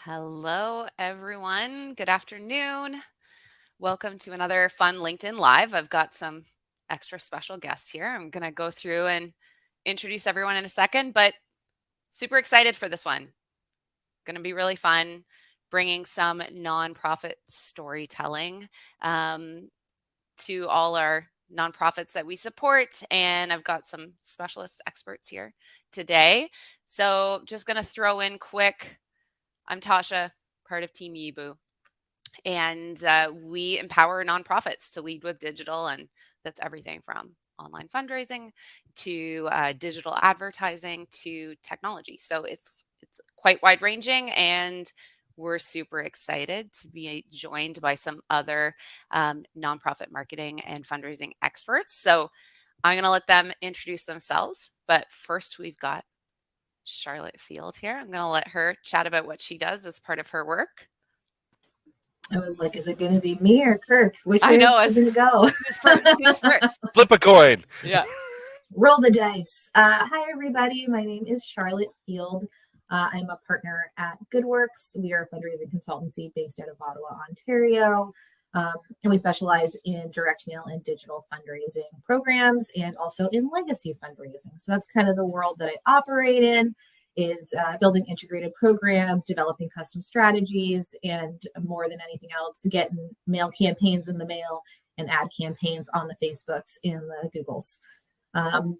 Hello, everyone. Good afternoon. Welcome to another fun LinkedIn Live. I've got some extra special guests here. I'm going to go through and introduce everyone in a second, but super excited for this one. Going to be really fun bringing some nonprofit storytelling to all our nonprofits that we support. And I've got some specialist experts here today. So just going to throw in quick. I'm Tasha, part of Team Yibu, and we empower nonprofits to lead with digital, and that's everything from online fundraising to digital advertising to technology. So it's quite wide ranging, and we're super excited to be joined by some other nonprofit marketing and fundraising experts. So I'm going to let them introduce themselves, but first we've got Charlotte Field here. I'm going to let her chat about what she does as part of her work. I was like, is it going to be me or Kirk? Which I way know. is it going to go? Who's first? Who's first? Flip a coin. Yeah. Roll the dice. Hi, everybody. My name is Charlotte Field. I'm a partner at GoodWorks. We are a fundraising consultancy based out of Ottawa, Ontario. And we specialize in direct mail and digital fundraising programs and also in legacy fundraising. So that's kind of the world that I operate in, is building integrated programs, developing custom strategies, and more than anything else, getting mail campaigns in the mail and ad campaigns on the Facebooks and the Googles. And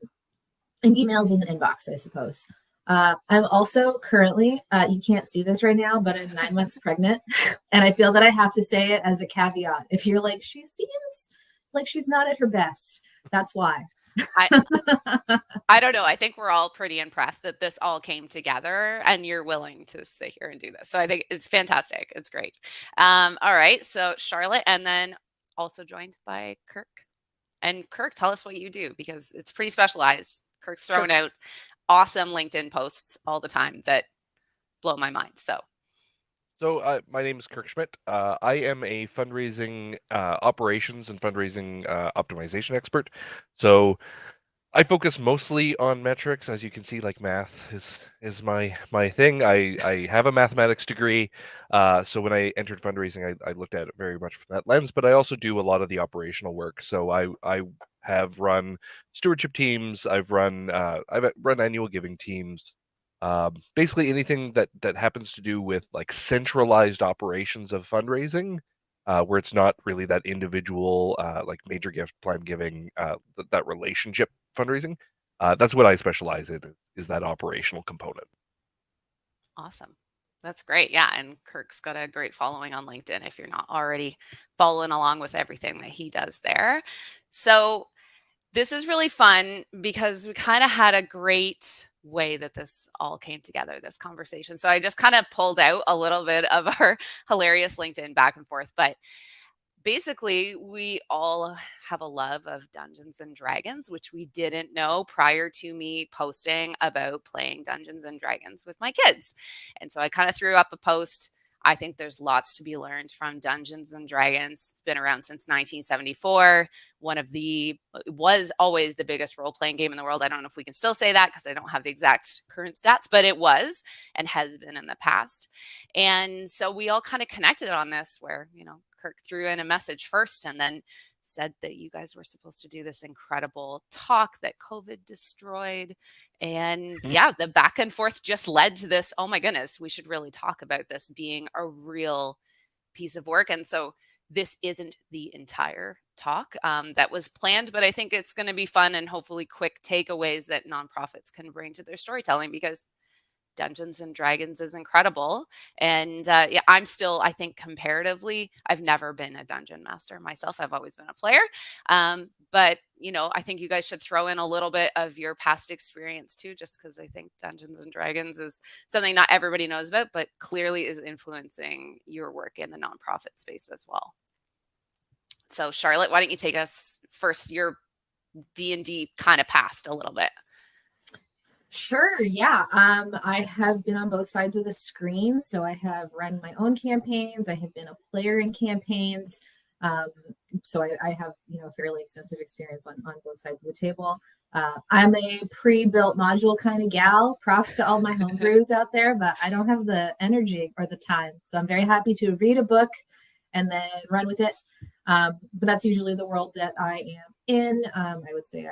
emails in the inbox, I suppose. I'm also currently, you can't see this right now, but I'm 9 months pregnant. And I feel that I have to say it as a caveat. If you're like, she seems like she's not at her best, that's why. I don't know. I think we're all pretty impressed that this all came together and you're willing to sit here and do this. So I think it's fantastic. It's great. All right. So Charlotte, and then also joined by Kirk. And Kirk, tell us what you do, because it's pretty specialized. Kirk's throwing out awesome LinkedIn posts all the time that blow my mind. So My name is Kirk Schmidt. I am a fundraising operations and fundraising optimization expert. So I focus mostly on metrics. As you can see, like math is my thing. I have a mathematics degree. So when I entered fundraising, I looked at it very much from that lens, but I also do a lot of the operational work. So I have run stewardship teams. I've run annual giving teams. Basically anything that happens to do with like centralized operations of fundraising, where it's not really that individual, like major gift, plan giving, that relationship fundraising. That's what I specialize in, is that operational component. awesome. That's great. Yeah. And Kirk's got a great following on LinkedIn if you're not already following along with everything that he does there. So this is really fun because we kind of had a great way that this all came together, this conversation. So I just kind of pulled out a little bit of our hilarious LinkedIn back and forth. But basically, we all have a love of Dungeons and Dragons, which we didn't know prior to me posting about playing Dungeons and Dragons with my kids. And so I kind of threw up a post. I think there's lots to be learned from Dungeons and Dragons. It's been around since 1974. Was always the biggest role-playing game in the world. I don't know if we can still say that because I don't have the exact current stats, but it was and has been in the past. And so we all kind of connected on this where, Kirk threw in a message first and then said that you guys were supposed to do this incredible talk that COVID destroyed. And yeah, the back and forth just led to this. Oh my goodness, we should really talk about this being a real piece of work. And so this isn't the entire talk that was planned, but I think it's going to be fun and hopefully quick takeaways that nonprofits can bring to their storytelling, because Dungeons and Dragons is incredible. And yeah, I'm still, I think comparatively, I've never been a dungeon master myself. I've always been a player. But, I think you guys should throw in a little bit of your past experience too, just because I think Dungeons and Dragons is something not everybody knows about, but clearly is influencing your work in the nonprofit space as well. So Charlotte, why don't you take us first, your D&D kind of past a little bit? Sure. Yeah. I have been on both sides of the screen. So I have run my own campaigns. I have been a player in campaigns. Um, so I have, fairly extensive experience on both sides of the table. I'm a pre-built module kind of gal. Props to all my homebrews out there, but I don't have the energy or the time. So I'm very happy to read a book and then run with it. But that's usually the world that I am in. I would say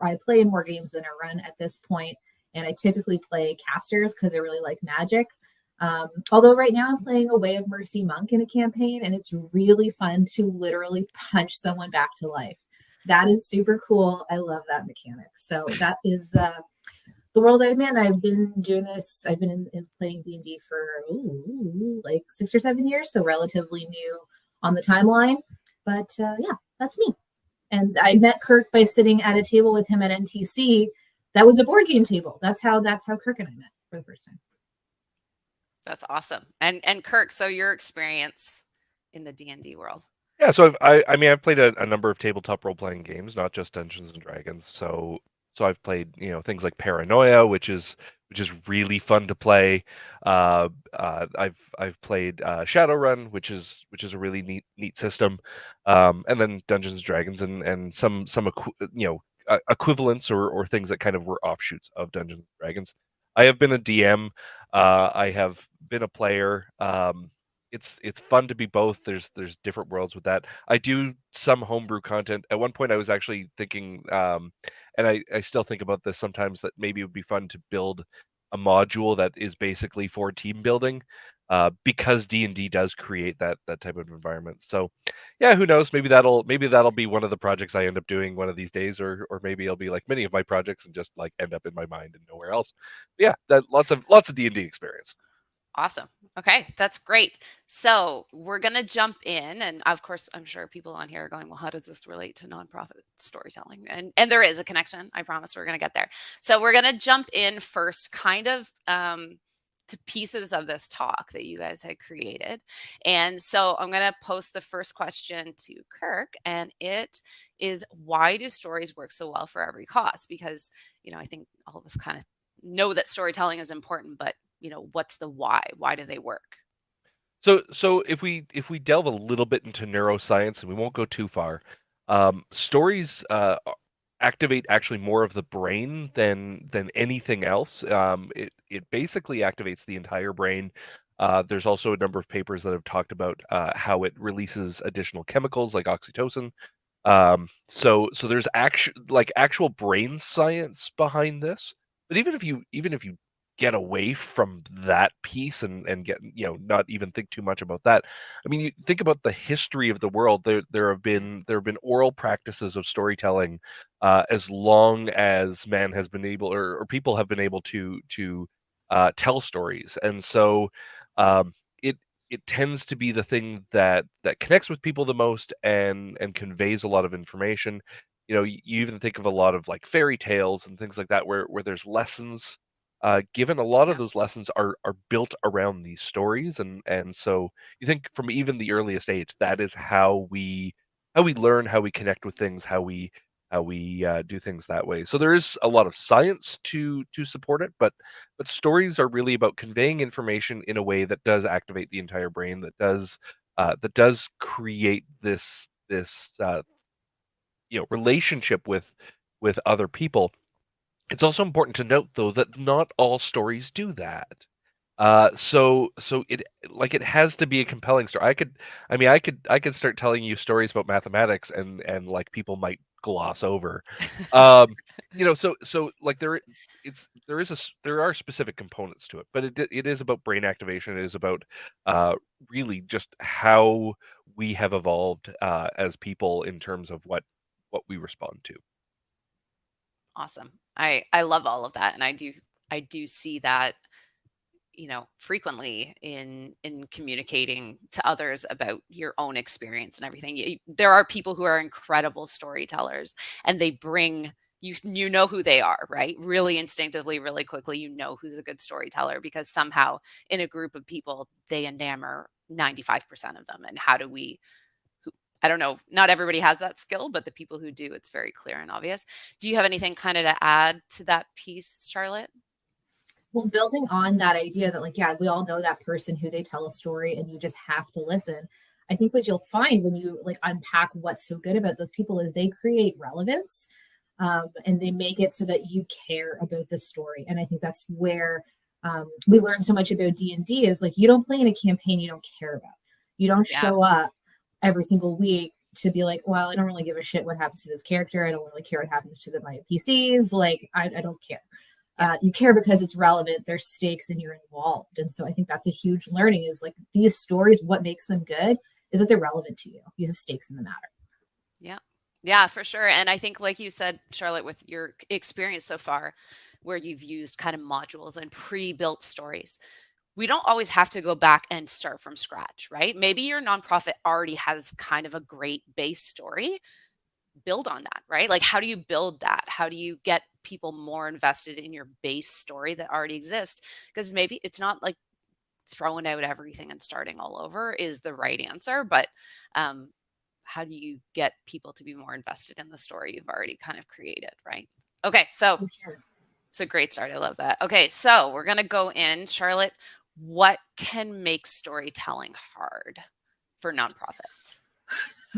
I play in more games than I run at this point, and I typically play casters because I really like Magic. Although right now I'm playing a Way of Mercy monk in a campaign, and it's really fun to literally punch someone back to life. That is super cool. I love that mechanic. So that is the world I'm in. I've been doing this. I've been in playing D&D for like 6 or 7 years, so relatively new on the timeline. But yeah, that's me. And I met Kirk by sitting at a table with him at NTC. That was a board game table. That's how Kirk and I met for the first time. That's awesome. And Kirk, so your experience in the D&D world. Yeah, so I've played a number of tabletop role playing games, not just Dungeons and Dragons. So I've played things like Paranoia, which is really fun to play. I've played Shadowrun, which is a really neat system, and then Dungeons and Dragons and some equivalents or things that kind of were offshoots of Dungeons and Dragons. I have been a DM. I have been a player. It's fun to be both. There's different worlds with that. I do some homebrew content. At one point, I was actually thinking, and I still think about this sometimes, that maybe it would be fun to build a module that is basically for team building, because D&D does create that type of environment. So, yeah, who knows? Maybe that'll be one of the projects I end up doing one of these days, or maybe it'll be like many of my projects and just like end up in my mind and nowhere else. But yeah, that lots of D&D experience. Awesome. Okay, that's great. So we're going to jump in. And of course, I'm sure people on here are going, well, how does this relate to nonprofit storytelling? And there is a connection. I promise we're going to get there. So we're going to jump in first, kind of to pieces of this talk that you guys had created. And so I'm going to post the first question to Kirk, and it is, why do stories work so well for every cause? Because, I think all of us kind of know that storytelling is important, but what's the why? Why do they work? So if we delve a little bit into neuroscience, and we won't go too far, stories activate actually more of the brain than anything else. It basically activates the entire brain. There's also a number of papers that have talked about how it releases additional chemicals like oxytocin. So there's actual brain science behind this. But even if you get away from that piece and get not even think too much about that. I mean, you think about the history of the world. There have been oral practices of storytelling as long as man has been able, or people have been able to tell stories. And so it it tends to be the thing that connects with people the most and conveys a lot of information. You even think of a lot of like fairy tales and things like that, where there's lessons given. A lot of Yeah. those lessons are built around these stories, and so you think from even the earliest age, that is how we learn, how we connect with things, how we do things that way. So there is a lot of science to support it, but stories are really about conveying information in a way that does activate the entire brain, that does create this relationship with other people. It's also important to note, though, that not all stories do that. So it has to be a compelling story. I could start telling you stories about mathematics, and like people might gloss over. Um, so like there are specific components to it, but it is about brain activation. It is about really just how we have evolved as people in terms of what we respond to. Awesome. I love all of that, and I do see that, frequently in communicating to others about your own experience and everything. There are people who are incredible storytellers, and they bring you know who they are, right? Really instinctively, really quickly, who's a good storyteller, because somehow in a group of people they enamor 95% of them. And how do we I don't know, not everybody has that skill, but the people who do, it's very clear and obvious. Do you have anything kind of to add to that piece, Charlotte? Well, building on that idea that, like, yeah, we all know that person who they tell a story and you just have to listen. I think what you'll find when you like unpack what's so good about those people is they create relevance, and they make it so that you care about the story. And I think that's where we learn so much about D&D is like you don't play in a campaign you don't care about. You don't Yeah. show up every single week to be like, well, I don't really give a shit what happens to this character. I don't really care what happens to my PCs. Like, I don't care. Yeah. You care because it's relevant, there's stakes, and you're involved. And so I think that's a huge learning is like these stories, what makes them good is that they're relevant to you. You have stakes in the matter. Yeah. Yeah, for sure. And I think, like you said, Charlotte, with your experience so far, where you've used kind of modules and pre built stories, we don't always have to go back and start from scratch, right? Maybe your nonprofit already has kind of a great base story. Build on that, right? Like, how do you build that? How do you get people more invested in your base story that already exists? Because maybe it's not like throwing out everything and starting all over is the right answer, but um, how do you get people to be more invested in the story you've already kind of created, right? Okay, so For sure. it's a great start. I love that. Okay, so we're going to go in. Charlotte, what can make storytelling hard for nonprofits?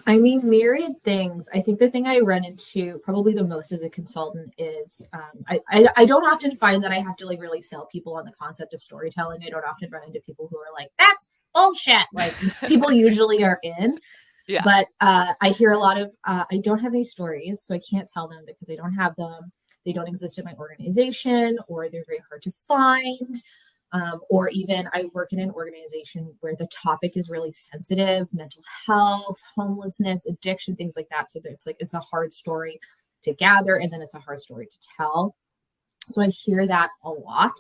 I mean, myriad things. I think the thing I run into probably the most as a consultant is I don't often find that I have to like really sell people on the concept of storytelling. I don't often run into people who are like, that's bullshit. Like people usually are in, Yeah. but I hear a lot of, I don't have any stories, so I can't tell them because I don't have them. They don't exist in my organization or they're very hard to find. Or even I work in an organization where the topic is really sensitive, mental health, homelessness, addiction, things like that. So it's like it's a hard story to gather and then it's a hard story to tell. So I hear that a lot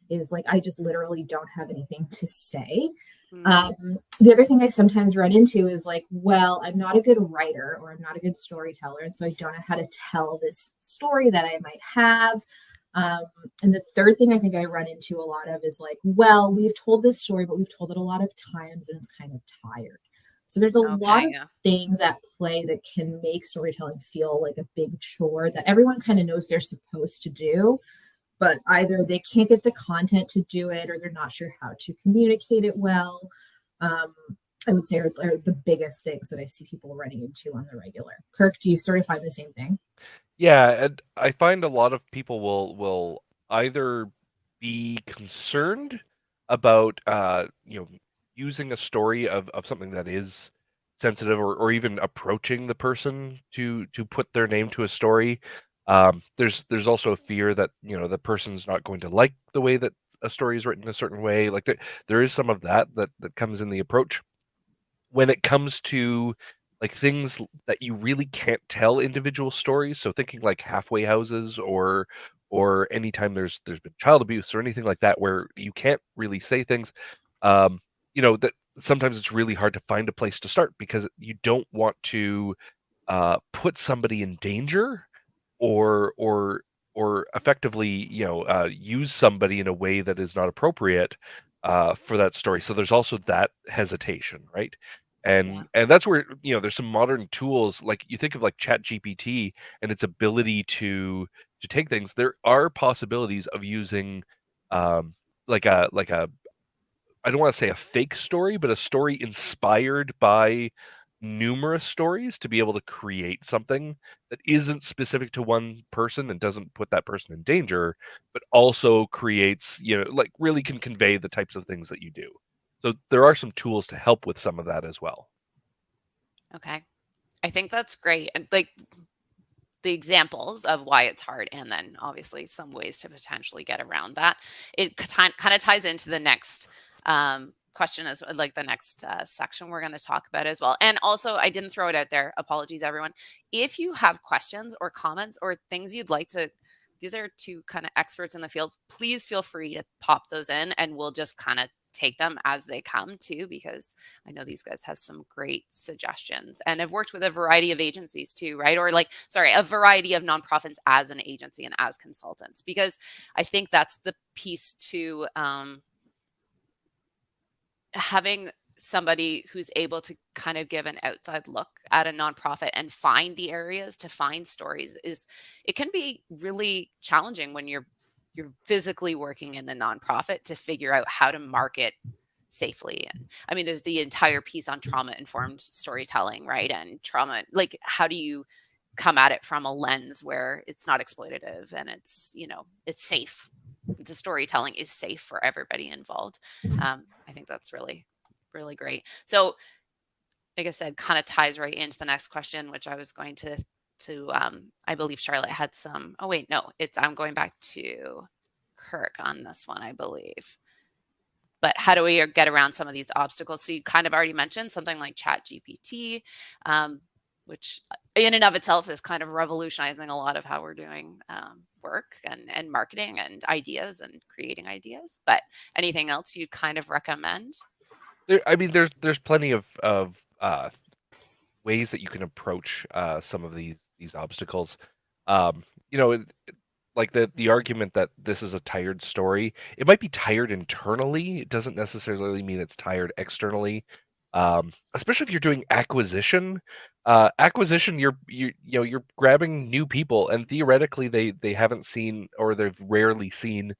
is like I just literally don't have anything to say. Mm, The other thing I sometimes run into is like, well, I'm not a good writer or I'm not a good storyteller. And so I don't know how to tell this story that I might have. Um, and the third thing I think I run into a lot of is like, well, we've told this story, but we've told it a lot of times and it's kind of tired. So there's a lot okay. of Yeah. things at play that can make storytelling feel like a big chore that everyone kind of knows they're supposed to do, but either they can't get the content to do it or they're not sure how to communicate it well. Um, I would say are the biggest things that I see people running into on the regular. Kirk, do you sort of find the same thing? Yeah, and I find a lot of people will either be concerned about using a story of something that is sensitive or even approaching the person to put their name to a story. There's also a fear that the person's not going to like the way that a story is written a certain way. Like there is some of that comes in the approach when it comes to like things that you really can't tell individual stories. So thinking like halfway houses or anytime there's been child abuse or anything like that where you can't really say things, um, that sometimes it's really hard to find a place to start because you don't want to put somebody in danger or or or effectively use somebody in a way that is not appropriate for that story. So there's also that hesitation, right? Yeah. And that's where there's some modern tools like you think of like Chat GPT and its ability to take things. There are possibilities of using like a I don't want to say a fake story, but a story inspired by numerous stories to be able to create something that isn't specific to one person and doesn't put that person in danger, but also creates, like really can convey the types of things that you do. So there are some tools to help with some of that as well. Okay. I think that's great. And like the examples of why it's hard, and then obviously some ways to potentially get around that. It kind of ties into the next question as like the next section we're going to talk about as well. And also, I didn't throw it out there. Apologies, everyone. If you have questions or comments or things you'd like to, these are two kind of experts in the field. Please feel free to pop those in, and we'll just kind of take them as they come too, because I know these guys have some great suggestions and have worked with a variety of agencies too, right? Or like, sorry, a variety of nonprofits as an agency and as consultants, because I think that's the piece to having somebody who's able to kind of give an outside look at a nonprofit and find the areas to find stories is it can be really challenging when you're physically working in the nonprofit to figure out how to market safely. And I mean, there's the entire piece on trauma informed storytelling, right? And trauma, like, how do you come at it from a lens where it's not exploitative and it's, it's safe? The storytelling is safe for everybody involved. I think that's really, really great. So, like I said, kind of ties right into the next question, which I was going to I believe Charlotte had some. Oh wait, no, I'm going back to Kirk on this one, I believe. But how do we get around some of these obstacles? So you kind of already mentioned something like Chat GPT, which in and of itself is kind of revolutionizing a lot of how we're doing work and marketing and ideas and creating ideas. But anything else you'd kind of recommend? I mean, there's plenty of ways that you can approach some of these obstacles. Um, you know, like the argument that this is a tired story, it might be tired internally. It doesn't necessarily mean it's tired externally. Especially if you're doing acquisition. Acquisition, you're grabbing new people, and theoretically they haven't seen, or they've rarely seen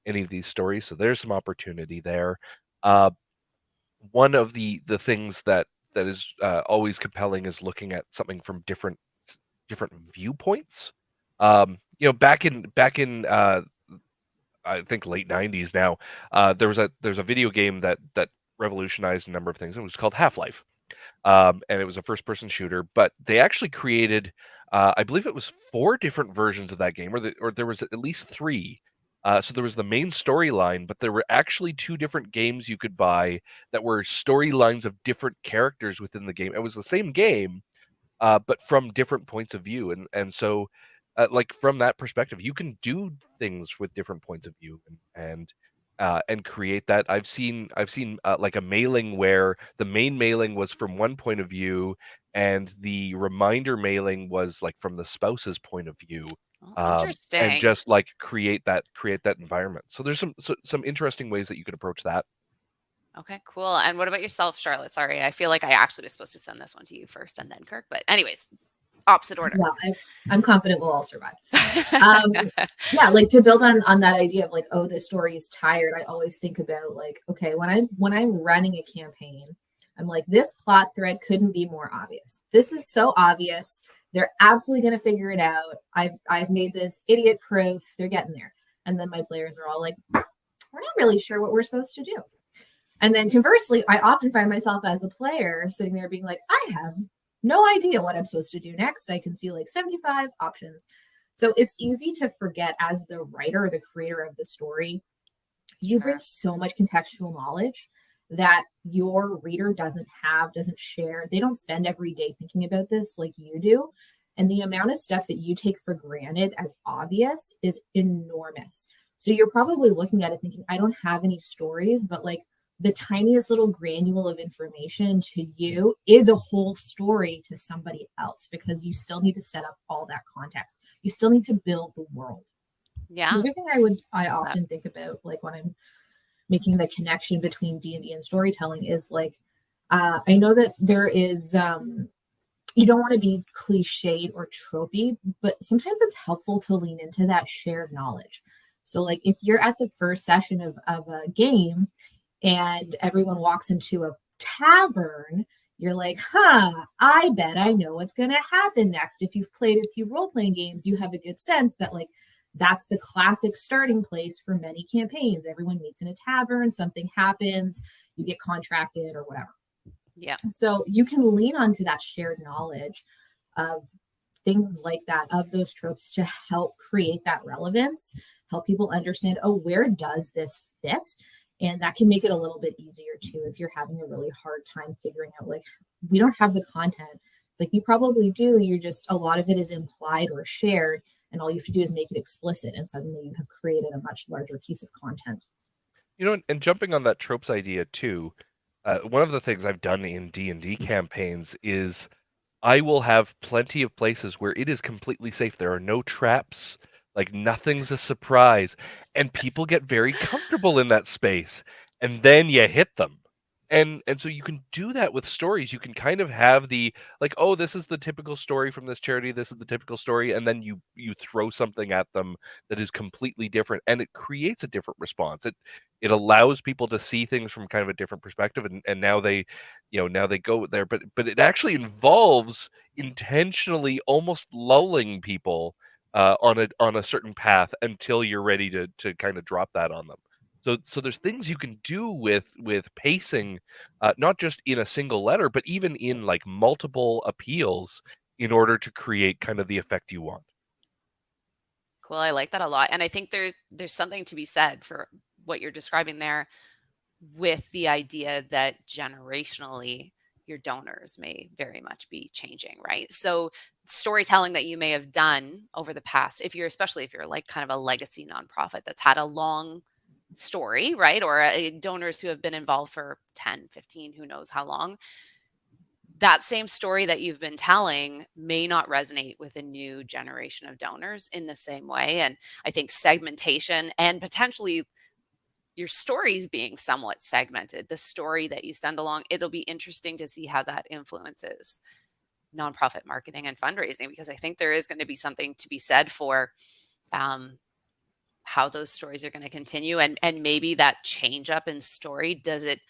any of these stories. So there's some opportunity there. Uh, One of the things that is always compelling is looking at something from different viewpoints. Back in I think late '90s now, there's a video game that revolutionized a number of things. It was called Half-Life, and it was a first-person shooter. But they actually created, I believe it was four different versions of that game, or there was at least three. So there was the main storyline, but there were actually two different games you could buy that were storylines of different characters within the game. It was the same game, but from different points of view. And so, like from that perspective, you can do things with different points of view and create that. I've seen like a mailing where the main mailing was from one point of view, and the reminder mailing was like from the spouse's point of view. Oh, And interesting. just like create that environment. So there's some interesting ways that you could approach that. Okay, cool. And what about yourself, Charlotte? Sorry, I feel like I actually was supposed to send this one to you first and then Kirk. But anyways, opposite order. Well, I'm confident we'll all survive. Yeah, like to build on that idea of like, oh, this story is tired. I always think about like, okay, when I'm running a campaign, I'm like, this plot thread couldn't be more obvious. This is so obvious. They're absolutely gonna figure it out. I've made this idiot proof. They're getting there. And then my players are all like, we're not really sure what we're supposed to do. And then conversely, I often find myself as a player sitting there being like, I have no idea what I'm supposed to do next. I can see like 75 options. So it's easy to forget as the writer or the creator of the story, you bring Sure. so much contextual knowledge that your reader doesn't share. They don't spend every day thinking about this like you do. And the amount of stuff that you take for granted as obvious is enormous. So you're probably looking at it thinking, I don't have any stories, but like the tiniest little granule of information to you is a whole story to somebody else because you still need to set up all that context. You still need to build the world. The Yeah. other thing I Love that. often think about, like when I'm making the connection between D&D and storytelling, is like I know that there is you don't want to be cliched or tropey, but sometimes it's helpful to lean into that shared knowledge. So like if you're at the first session of a game and everyone walks into a tavern, you're like, huh, I bet I know what's going to happen next. If you've played a few role playing games, you have a good sense that, like, that's the classic starting place for many campaigns. Everyone meets in a tavern, something happens, you get contracted or whatever. Yeah. So you can lean onto that shared knowledge of things like that, of those tropes to help create that relevance, help people understand, oh, where does this fit? And that can make it a little bit easier too if you're having a really hard time figuring out, like, we don't have the content. It's like you probably do. You're just, a lot of it is implied or shared, and all you have to do is make it explicit, and suddenly you have created a much larger piece of content. And jumping on that tropes idea too, one of the things I've done in D&D campaigns is I will have plenty of places where it is completely safe. There are no traps, like nothing's a surprise, and people get very comfortable in that space, and then you hit them. and so you can do that with stories. You can kind of have the like, oh, this is the typical story from this charity, this is the typical story, and then you throw something at them that is completely different, and it creates a different response. It allows people to see things from kind of a different perspective, and now they, now they go there, but it actually involves intentionally almost lulling people on a certain path until you're ready to kind of drop that on them. So there's things you can do with pacing, not just in a single letter, but even in like multiple appeals in order to create kind of the effect you want. Cool. I like that a lot. And I think there's something to be said for what you're describing there with the idea that generationally your donors may very much be changing, right? So storytelling that you may have done over the past, if you're especially if you're like kind of a legacy nonprofit that's had a long story, right? Or donors who have been involved for 10, 15, who knows how long, that same story that you've been telling may not resonate with a new generation of donors in the same way. And I think segmentation and potentially your stories being somewhat segmented, the story that you send along, it'll be interesting to see how that influences nonprofit marketing and fundraising, because I think there is going to be something to be said for um, how those stories are going to continue, and maybe that change up in story, does it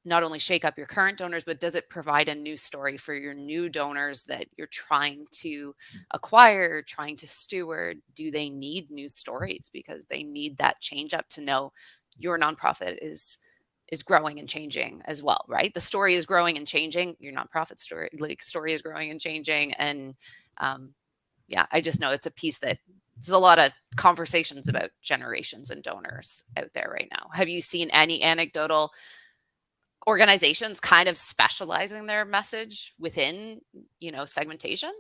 not only shake up your current donors, but does it provide a new story for your new donors that you're trying to acquire, trying to steward? Do they need new stories because they need that change up to know your nonprofit is growing and changing as well, right? The story is growing and changing. Your nonprofit story is growing and changing, and yeah, I just know it's a piece that there's a lot of conversations about generations and donors out there right now. Have you seen any anecdotal organizations kind of specializing their message within, segmentation?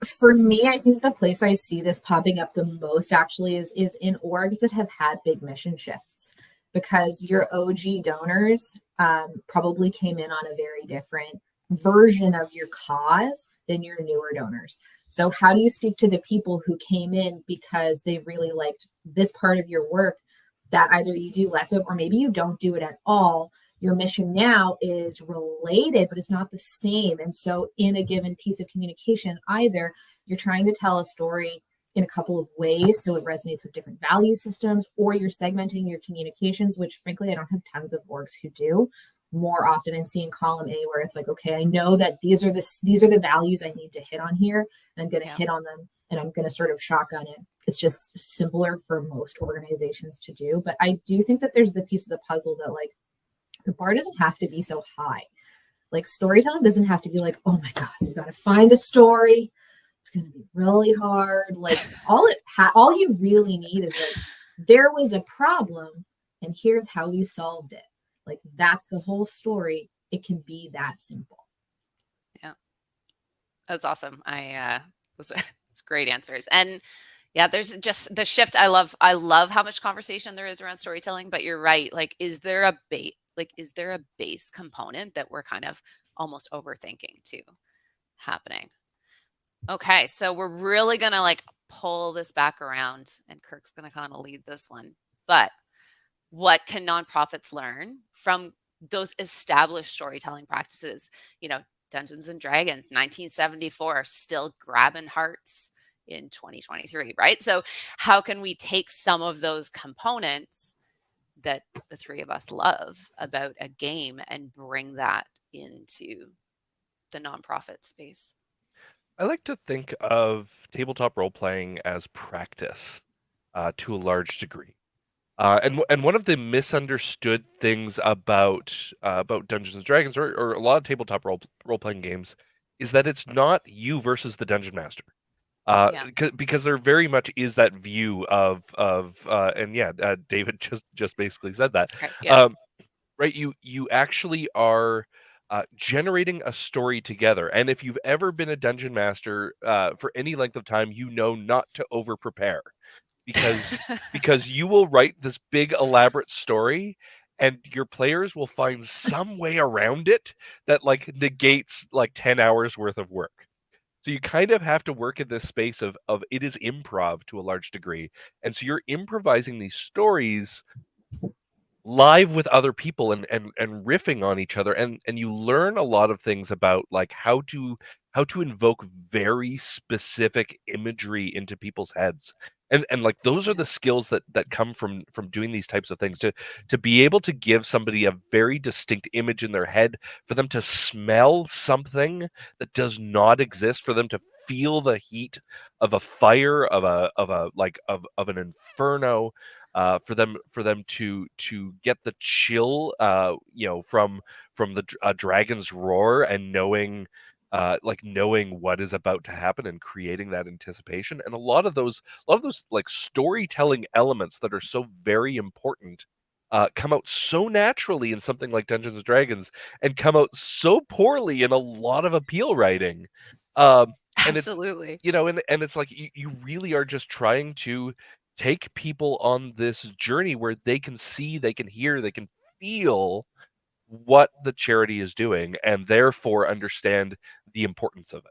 For me, I think the place I see this popping up the most actually is in orgs that have had big mission shifts, because your OG donors probably came in on a very different version of your cause than your newer donors. So how do you speak to the people who came in because they really liked this part of your work that either you do less of or maybe you don't do it at all? Your mission now is related, but it's not the same. And so, in a given piece of communication, either you're trying to tell a story in a couple of ways so it resonates with different value systems, or you're segmenting your communications, which frankly, I don't have tons of orgs who do. More often, I'm seeing column A where it's like, okay, I know that these are the values I need to hit on here, and I'm going to Yeah. hit on them, and I'm going to sort of shotgun it. It's just simpler for most organizations to do. But I do think that there's the piece of the puzzle that, like, the bar doesn't have to be so high. Like, storytelling doesn't have to be like, oh my God, we've got to find a story. It's going to be really hard. Like, all you really need is like, there was a problem and here's how we solved it. Like, that's the whole story. It can be that simple. Yeah, that's awesome. Those are it's great answers. And yeah, there's just the shift. I love how much conversation there is around storytelling, but you're right. Like, is there a base component that we're kind of almost overthinking too happening? Okay, so we're really gonna like pull this back around, and Kirk's gonna kind of lead this one. But what can nonprofits learn from those established storytelling practices? Dungeons and Dragons, 1974, still grabbing hearts in 2023, right? So, how can we take some of those components that the three of us love about a game and bring that into the nonprofit space? I like to think of tabletop role playing as practice to a large degree. And one of the misunderstood things about Dungeons and Dragons, or a lot of tabletop role playing games, is that it's not you versus the dungeon master. Yeah, Because there very much is that view of and yeah, David just basically said that. that's great. Yeah. Um, right, you actually are generating a story together, and if you've ever been a dungeon master for any length of time, you know not to over prepare, because you will write this big elaborate story and your players will find some way around it that like negates like 10 hours worth of work. So you kind of have to work in this space of it is improv to a large degree, and so you're improvising these stories live with other people and riffing on each other, and you learn a lot of things about like how to invoke very specific imagery into people's heads. And like those are Yeah. the skills that come from doing these types of things, to be able to give somebody a very distinct image in their head, for them to smell something that does not exist, for them to feel the heat of a fire, of a like of an inferno, for them to get the chill, from the dragon's roar, and knowing, knowing what is about to happen, and creating that anticipation. And a lot of those like storytelling elements that are so very important, come out so naturally in something like Dungeons and Dragons, and come out so poorly in a lot of appeal writing. Um, and it's Absolutely. and it's like you really are just trying to take people on this journey where they can see, they can hear, they can feel what the charity is doing, and therefore understand the importance of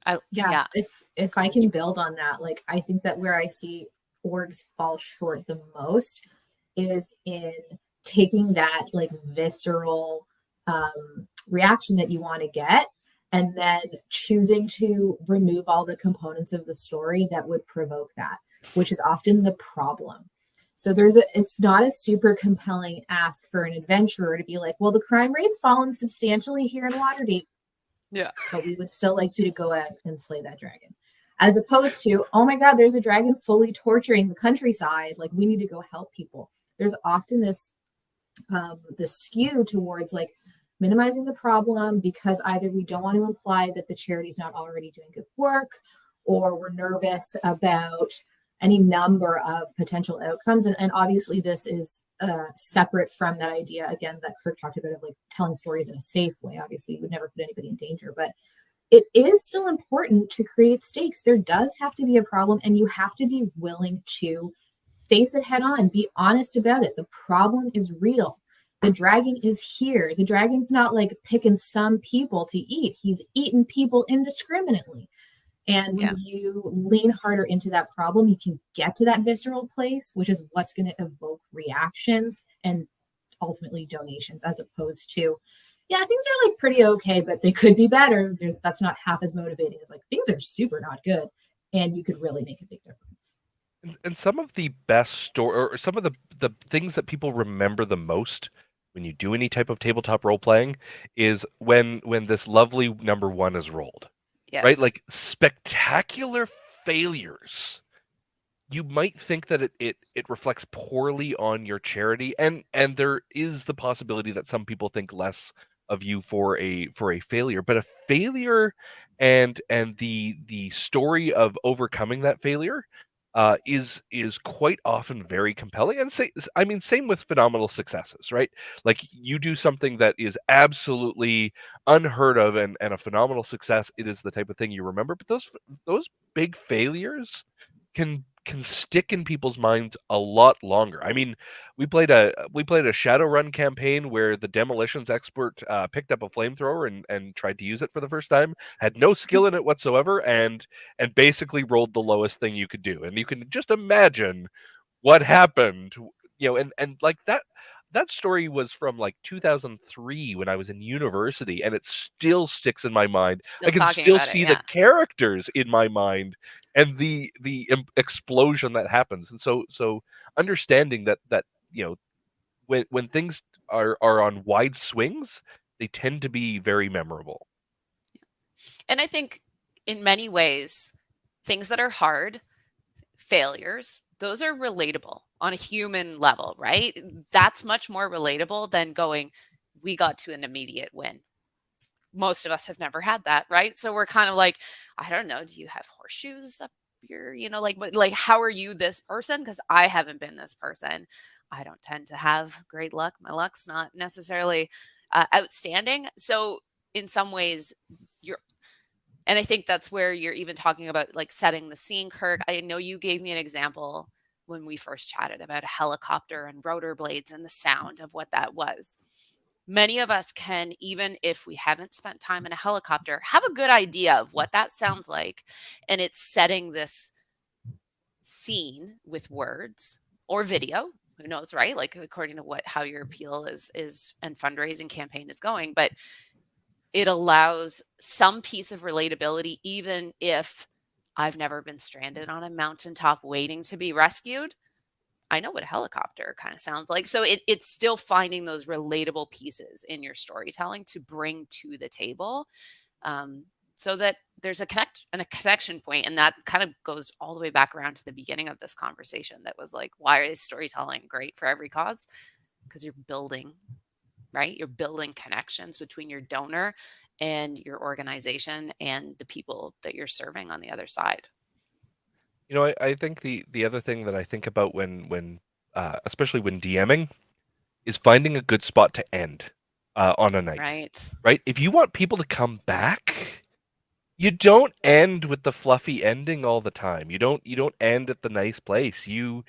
it. Yeah, Yeah. if I can build on that, like I think that where I see orgs fall short the most is in taking that like visceral reaction that you want to get, and then choosing to remove all the components of the story that would provoke that, which is often the problem. So it's not a super compelling ask for an adventurer to be like, well, the crime rate's fallen substantially here in Waterdeep, Yeah. but we would still like you to go out and slay that dragon. As opposed to, oh my God, there's a dragon fully torturing the countryside. Like we need to go help people. There's often this skew towards like minimizing the problem because either we don't want to imply that the charity's not already doing good work, or we're nervous about any number of potential outcomes. And obviously this is separate from that idea again that Kirk talked about of like telling stories in a safe way. Obviously you would never put anybody in danger, but it is still important to create stakes. There does have to be a problem, and you have to be willing to face it head on, be honest about it. The problem is real. The dragon is here. The dragon's not like picking some people to eat, he's eating people indiscriminately. And when Yeah. you lean harder into that problem, you can get to that visceral place, which is what's going to evoke reactions and ultimately donations, as opposed to, yeah, things are like pretty okay, but they could be better. That's not half as motivating as like things are super not good, and you could really make a big difference. And some of the best story, or some of the things that people remember the most when you do any type of tabletop role playing, is when this lovely number one is rolled, right? Yes. Like spectacular failures, you might think that it reflects poorly on your charity, and there is the possibility that some people think less of you for a failure. But a failure, and the story of overcoming that failure, is quite often very compelling. And I mean, same with phenomenal successes, right? Like you do something that is absolutely unheard of, and a phenomenal success, it is the type of thing you remember. But those big failures can stick in people's minds a lot longer. I mean, we played a Shadowrun campaign where the demolitions expert, picked up a flamethrower and tried to use it for the first time, had no skill in it whatsoever, and basically rolled the lowest thing you could do. And you can just imagine what happened, and like that story was from like 2003 when I was in university, and it still sticks in my mind. I Still can talking still about it. see the Yeah. characters in my mind, and the explosion that happens. And so understanding that when things are on wide swings, they tend to be very memorable. And I think in many ways, things that are hard, failures, those are relatable on a human level, right? That's much more relatable than going, we got to an immediate win. Most of us have never had that, right? So we're kind of like, I don't know, do you have horseshoes up your, like how are you this person? Because I haven't been this person. I don't tend to have great luck. My luck's not necessarily outstanding. So in some ways, you're, and I think that's where you're even talking about like setting the scene, Kirk. I know you gave me an example when we first chatted about a helicopter and rotor blades and the sound of what that was. Many of us can, even if we haven't spent time in a helicopter, have a good idea of what that sounds like. And it's setting this scene with words or video. who knows, right? Like according to how your appeal is and fundraising campaign is going, but it allows some piece of relatability, even if I've never been stranded on a mountaintop waiting to be rescued. I know what a helicopter kind of sounds like. So it's still finding those relatable pieces in your storytelling to bring to the table, um, so that there's a connection point. And that kind of goes all the way back around to the beginning of this conversation that was like, why is storytelling great for every cause? Because you're building, right? You're building connections between your donor and your organization and the people that you're serving on the other side. I think the other thing that I think about when especially when DMing is finding a good spot to end on a night, Right. right? If you want people to come back, you don't end with the fluffy ending all the time. You don't end at the nice place. You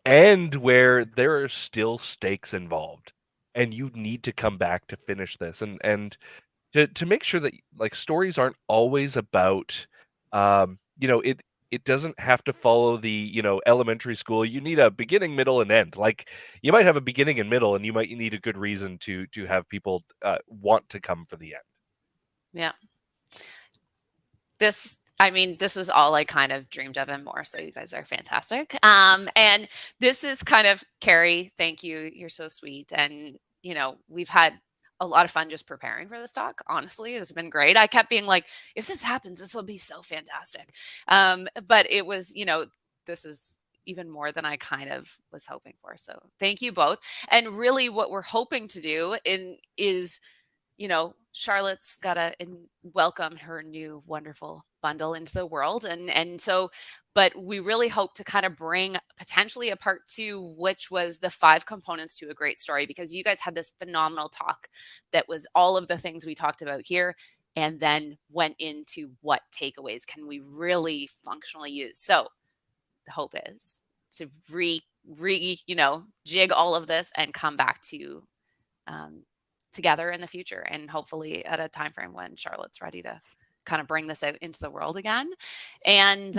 end where there are still stakes involved, and you need to come back to finish this. And to make sure that like stories aren't always about it doesn't have to follow the elementary school. You need a beginning, middle, and end. Like you might have a beginning and middle, and you might need a good reason to have people want to come for the end. Yeah. This was all I kind of dreamed of and more. So you guys are fantastic. And this is kind of Carrie. Thank you. You're so sweet. And we've had a lot of fun just preparing for this talk. Honestly, it's been great. I kept being like, if this happens, this will be so fantastic. But it was, this is even more than I kind of was hoping for. So thank you both. And really, what we're hoping to do is Charlotte's got to welcome her new wonderful bundle into the world. And so, but we really hope to kind of bring potentially a part 2, which was the 5 components to a great story, because you guys had this phenomenal talk that was all of the things we talked about here, and then went into what takeaways can we really functionally use. So the hope is to jig all of this and come back to together in the future, and hopefully at a time frame when Charlotte's ready to kind of bring this out into the world again. And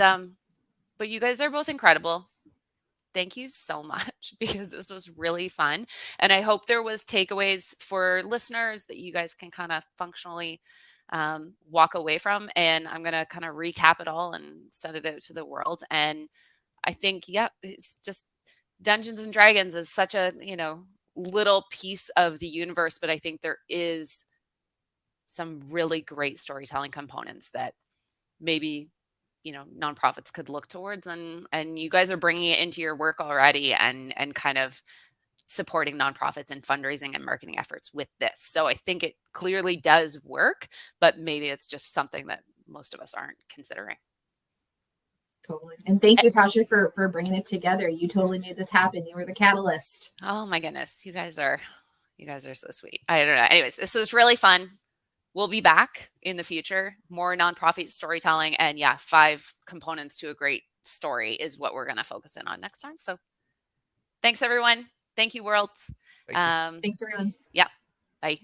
but you guys are both incredible. Thank you so much, because this was really fun, and I hope there was takeaways for listeners that you guys can kind of functionally walk away from. And I'm going to kind of recap it all and send it out to the world. And I think, yeah, it's just Dungeons and Dragons is such a little piece of the universe, but I think there is some really great storytelling components that maybe nonprofits could look towards, and you guys are bringing it into your work already, and kind of supporting nonprofits and fundraising and marketing efforts with this. So I think it clearly does work, but maybe it's just something that most of us aren't considering. Totally. And thank you, Tasha, for bringing it together. You totally made this happen. You were the catalyst. Oh my goodness, you guys are so sweet. I don't know. Anyways, this was really fun. We'll be back in the future, more nonprofit storytelling, and 5 components to a great story is what we're going to focus in on next time. So thanks, everyone. Thank you, world. Thank you. Thanks, everyone. Yeah. Bye.